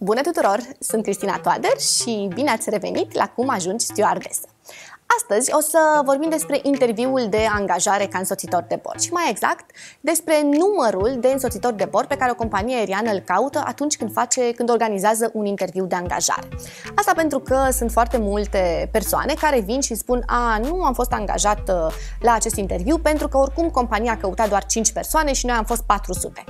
Bună tuturor! Sunt Cristina Toader și bine ați revenit la Cum ajungi stewardesă. Astăzi o să vorbim despre interviul de angajare ca însoțitor de bord și mai exact despre numărul de însoțitori de bord pe care o companie aeriană îl caută atunci când organizează un interviu de angajare. Asta pentru că sunt foarte multe persoane care vin și spun: nu am fost angajat la acest interviu pentru că oricum compania a căutat doar 5 persoane și noi am fost 400.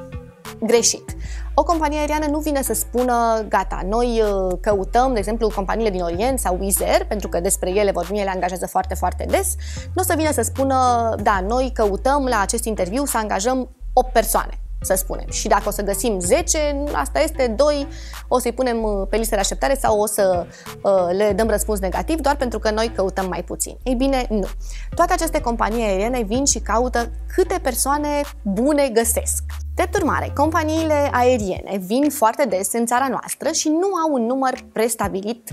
Greșit. O companie aeriană nu vine să spună: gata, noi căutăm, de exemplu, companiile din Orient sau Wizz Air, pentru că despre ele vorbim, ele angajează foarte, foarte des. Nu o să vină să spună: da, noi căutăm la acest interviu să angajăm 8 persoane, să spunem. Și dacă o să găsim 10, asta este, 2 o să-i punem pe listă de așteptare sau o să le dăm răspuns negativ doar pentru că noi căutăm mai puțin. Ei bine, nu. Toate aceste companii aeriene vin și caută câte persoane bune găsesc. Drept urmare, companiile aeriene vin foarte des în țara noastră și nu au un număr prestabilit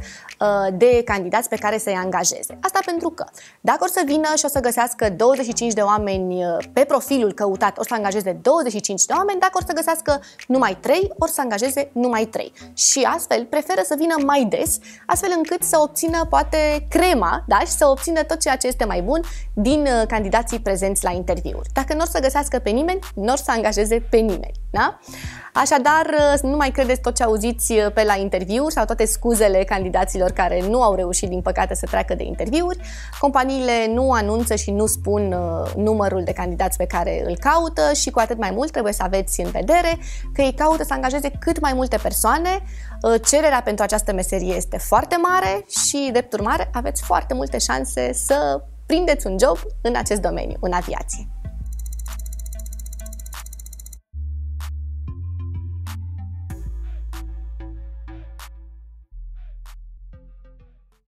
de candidați pe care să-i angajeze. Asta pentru că dacă or să vină și o să găsească 25 de oameni pe profilul căutat, o să angajeze 25 de oameni, dacă or să găsească numai 3, or să angajeze numai 3. Și astfel preferă să vină mai des, astfel încât să obțină poate crema, da? Și să obțină tot ceea ce este mai bun din candidații prezenți la interviuri. Dacă nu or să găsească pe nimeni, nu or să angajeze pe nimeni, da? Așadar, nu mai credeți tot ce auziți pe la interviuri sau toate scuzele candidaților care nu au reușit, din păcate, să treacă de interviuri. Companiile nu anunță și nu spun numărul de candidați pe care îl caută și cu atât mai mult trebuie să aveți în vedere că ei caută să angajeze cât mai multe persoane. Cererea pentru această meserie este foarte mare și, drept urmare, aveți foarte multe șanse să prindeți un job în acest domeniu, în aviație.